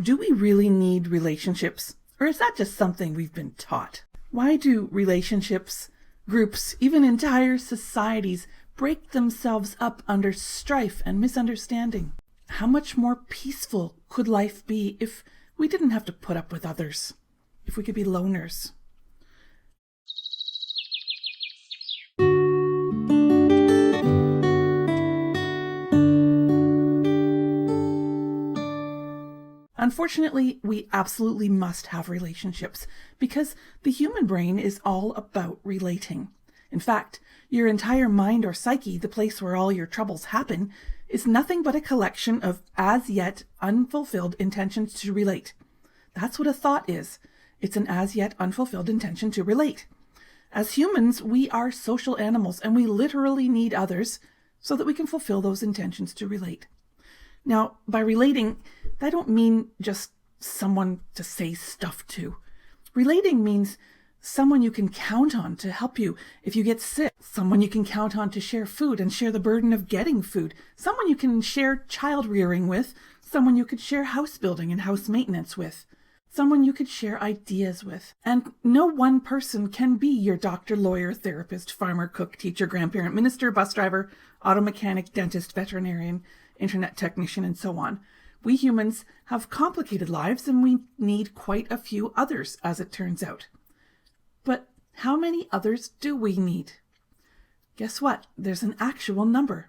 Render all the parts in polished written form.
Do we really need relationships, or is that just something we've been taught? Why do relationships, groups, even entire societies break themselves up under strife and misunderstanding? How much more peaceful could life be if we didn't have to put up with others, if we could be loners? Unfortunately, we absolutely must have relationships because the human brain is all about relating. In fact, your entire mind or psyche, the place where all your troubles happen, is nothing but a collection of as yet unfulfilled intentions to relate. That's what a thought is. It's an as yet unfulfilled intention to relate. As humans, we are social animals and we literally need others so that we can fulfill those intentions to relate. Now, by relating, I don't mean just someone to say stuff to. Relating means someone you can count on to help you if you get sick, someone you can count on to share food and share the burden of getting food, someone you can share child rearing with, someone you could share house building and house maintenance with, someone you could share ideas with. And no one person can be your doctor, lawyer, therapist, farmer, cook, teacher, grandparent, minister, bus driver, auto mechanic, dentist, veterinarian, internet technician, and so on. We humans have complicated lives and we need quite a few others, as it turns out. But how many others do we need? Guess what? There's an actual number.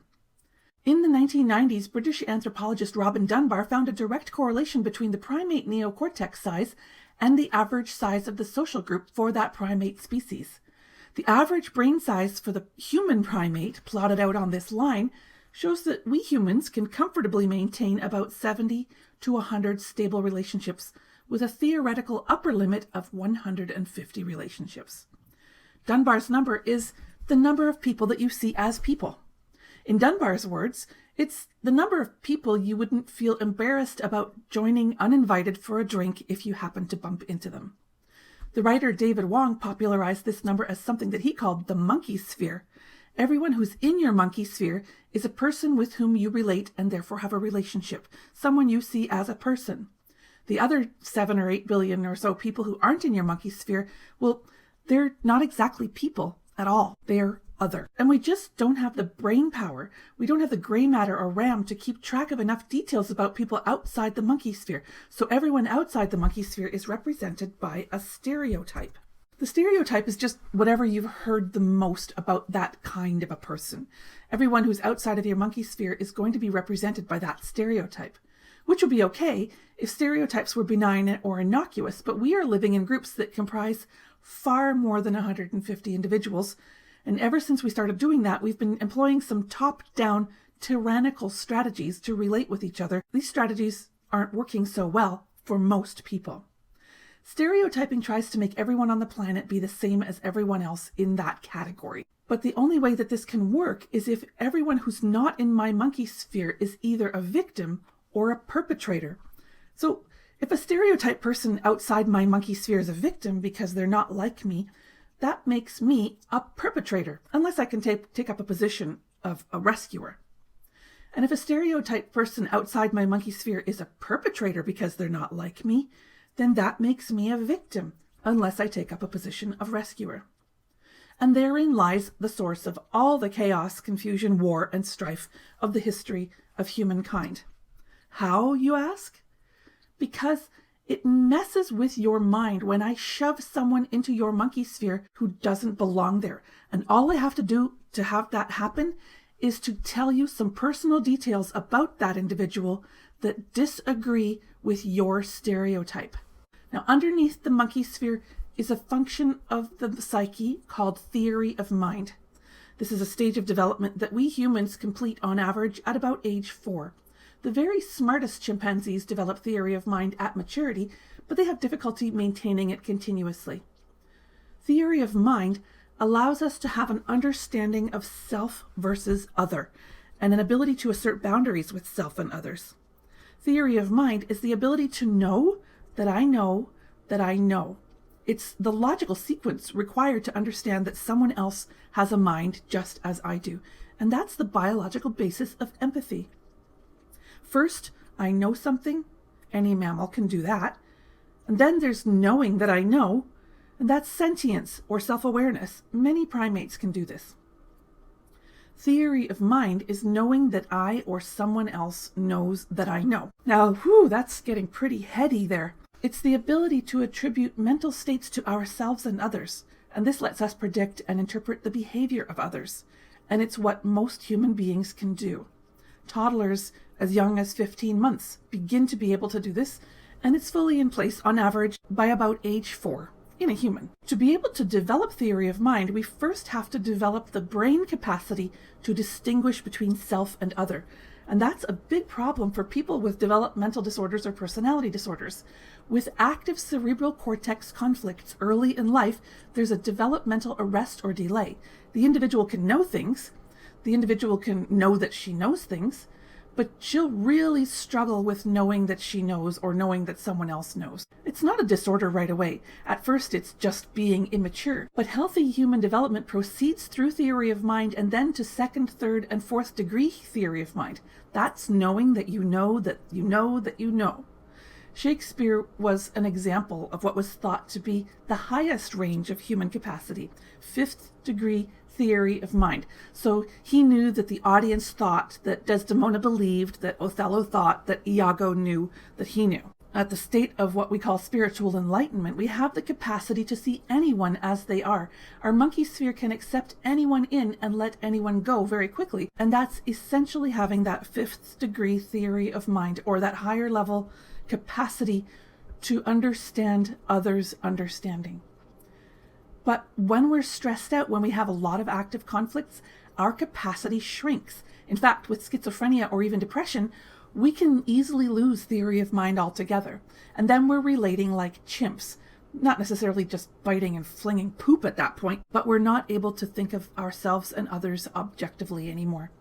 In the 1990s, British anthropologist Robin Dunbar found a direct correlation between the primate neocortex size and the average size of the social group for that primate species. The average brain size for the human primate, plotted out on this line, shows that we humans can comfortably maintain about 70 to 100 stable relationships with a theoretical upper limit of 150 relationships. Dunbar's number is the number of people that you see as people. In Dunbar's words, it's the number of people you wouldn't feel embarrassed about joining uninvited for a drink if you happened to bump into them. The writer David Wong popularized this number as something that he called the monkey sphere. Everyone who's in your monkey sphere is a person with whom you relate and therefore have a relationship, someone you see as a person. The other 7 or 8 billion or so people who aren't in your monkey sphere, well, they're not exactly people at all. They're other. And we just don't have the brain power. We don't have the gray matter or RAM to keep track of enough details about people outside the monkey sphere. So everyone outside the monkey sphere is represented by a stereotype. The stereotype is just whatever you've heard the most about that kind of a person. Everyone who's outside of your monkey sphere is going to be represented by that stereotype, which would be okay if stereotypes were benign or innocuous, but we are living in groups that comprise far more than 150 individuals, and ever since we started doing that, we've been employing some top-down tyrannical strategies to relate with each other. These strategies aren't working so well for most people. Stereotyping tries to make everyone on the planet be the same as everyone else in that category. But the only way that this can work is if everyone who's not in my monkey sphere is either a victim or a perpetrator. So if a stereotype person outside my monkey sphere is a victim because they're not like me, that makes me a perpetrator, unless I can take up a position of a rescuer. And if a stereotype person outside my monkey sphere is a perpetrator because they're not like me, then that makes me a victim, unless I take up a position of rescuer. And therein lies the source of all the chaos, confusion, war, and strife of the history of humankind. How, you ask? Because it messes with your mind when I shove someone into your monkey sphere who doesn't belong there. And all I have to do to have that happen is to tell you some personal details about that individual that disagree with your stereotype. Now, underneath the monkey sphere is a function of the psyche called theory of mind. This is a stage of development that we humans complete on average at about age 4. The very smartest chimpanzees develop theory of mind at maturity, but they have difficulty maintaining it continuously. Theory of mind allows us to have an understanding of self versus other, and an ability to assert boundaries with self and others. Theory of mind is the ability to know that I know that I know. It's the logical sequence required to understand that someone else has a mind just as I do, and that's the biological basis of empathy. First, I know something, Any mammal can do that. And then there's knowing that I know, and that's sentience or self-awareness. Many primates can do this. Theory of mind is knowing that I or someone else knows that I know. Now, that's getting pretty heady there. It's the ability to attribute mental states to ourselves and others, and this lets us predict and interpret the behavior of others. And it's what most human beings can do. Toddlers as young as 15 months begin to be able to do this, and it's fully in place on average by about age 4 in a human. To be able to develop theory of mind, we first have to develop the brain capacity to distinguish between self and other. And that's a big problem for people with developmental disorders or personality disorders. With active cerebral cortex conflicts early in life, there's a developmental arrest or delay. The individual can know things, the individual can know that she knows things, but she'll really struggle with knowing that she knows or knowing that someone else knows. It's not a disorder right away. At first, it's just being immature. But healthy human development proceeds through theory of mind and then to second, third, and fourth degree theory of mind. That's knowing that you know that you know that you know. Shakespeare was an example of what was thought to be the highest range of human capacity, fifth degree theory of mind. So he knew that the audience thought, that Desdemona believed, that Othello thought, that Iago knew, that he knew. At the state of what we call spiritual enlightenment, we have the capacity to see anyone as they are. Our monkey sphere can accept anyone in and let anyone go very quickly. And that's essentially having that fifth degree theory of mind, or that higher level capacity to understand others' understanding. But when we're stressed out, when we have a lot of active conflicts, our capacity shrinks. In fact, with schizophrenia or even depression, we can easily lose theory of mind altogether. And then we're relating like chimps, not necessarily just biting and flinging poop at that point, but we're not able to think of ourselves and others objectively anymore.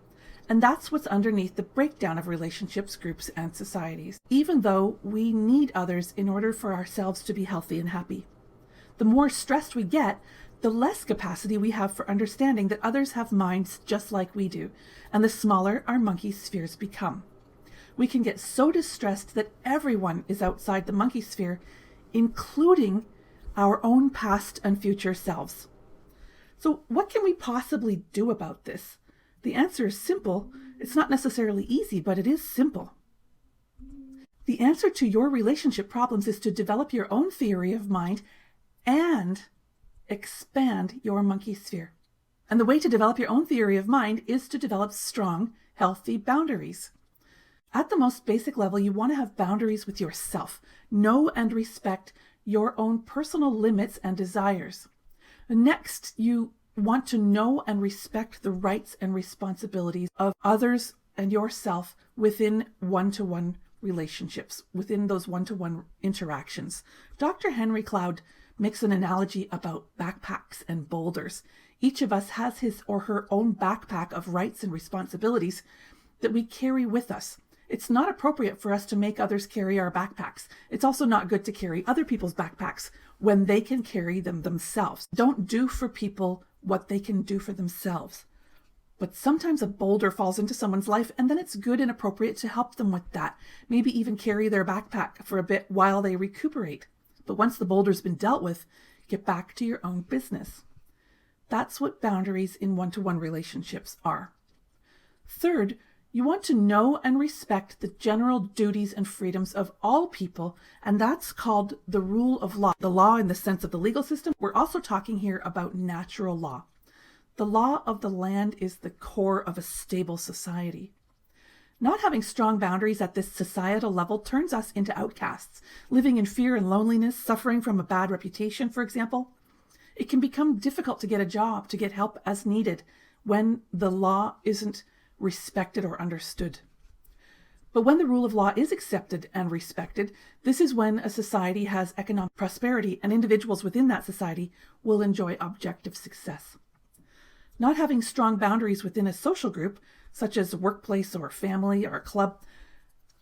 And that's what's underneath the breakdown of relationships, groups, and societies, even though we need others in order for ourselves to be healthy and happy. The more stressed we get, the less capacity we have for understanding that others have minds just like we do, and the smaller our monkey spheres become. We can get so distressed that everyone is outside the monkey sphere, including our own past and future selves. So what can we possibly do about this? The answer is simple. It's not necessarily easy, but it is simple. The answer to your relationship problems is to develop your own theory of mind and expand your monkey sphere. And the way to develop your own theory of mind is to develop strong, healthy boundaries. At the most basic level, you want to have boundaries with yourself. Know and respect your own personal limits and desires. Next, you want to know and respect the rights and responsibilities of others and yourself within one-to-one relationships, within those one-to-one interactions. Dr. Henry Cloud makes an analogy about backpacks and boulders. Each of us has his or her own backpack of rights and responsibilities that we carry with us. It's not appropriate for us to make others carry our backpacks. It's also not good to carry other people's backpacks when they can carry them themselves. Don't do for people what they can do for themselves. But sometimes a boulder falls into someone's life, and then it's good and appropriate to help them with that. Maybe even carry their backpack for a bit while they recuperate. But once the boulder's been dealt with, get back to your own business. That's what boundaries in one-to-one relationships are. Third, you want to know and respect the general duties and freedoms of all people, and that's called the rule of law. The law in the sense of the legal system. We're also talking here about natural law. The law of the land is the core of a stable society. Not having strong boundaries at this societal level turns us into outcasts, living in fear and loneliness, suffering from a bad reputation, for example. It can become difficult to get a job, to get help as needed, when the law isn't respected or understood. But when the rule of law is accepted and respected, this is when a society has economic prosperity and individuals within that society will enjoy objective success. Not having strong boundaries within a social group, such as a workplace or family or a club,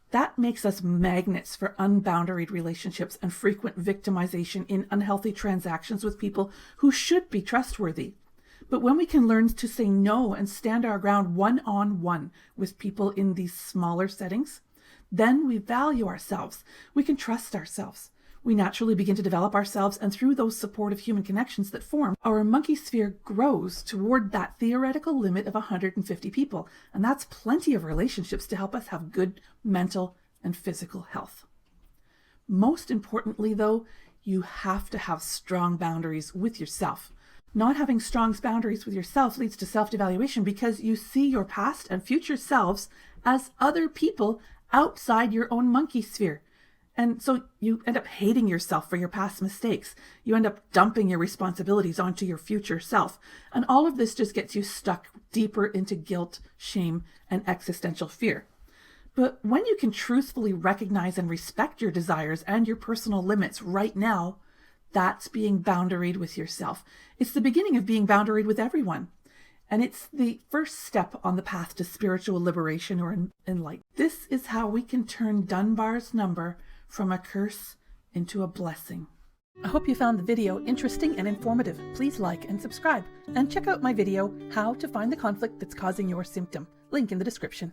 that makes us magnets for unboundaried relationships and frequent victimization in unhealthy transactions with people who should be trustworthy. But when we can learn to say no and stand our ground one-on-one with people in these smaller settings, Then we value ourselves. We can trust ourselves. We naturally begin to develop ourselves, and through those supportive human connections that form, our monkey sphere grows toward that theoretical limit of 150 people. And that's plenty of relationships to help us have good mental and physical health. Most importantly, though, you have to have strong boundaries with yourself. Not having strong boundaries with yourself leads to self-devaluation because you see your past and future selves as other people outside your own monkey sphere. And so you end up hating yourself for your past mistakes. You end up dumping your responsibilities onto your future self. And all of this just gets you stuck deeper into guilt, shame, and existential fear. But when you can truthfully recognize and respect your desires and your personal limits right now, that's being boundaried with yourself. It's the beginning of being boundaried with everyone. And it's the first step on the path to spiritual liberation or enlightenment. This is how we can turn Dunbar's number from a curse into a blessing. I hope you found the video interesting and informative. Please like and subscribe, and check out my video, How to Find the Conflict That's Causing Your Symptom. Link in the description.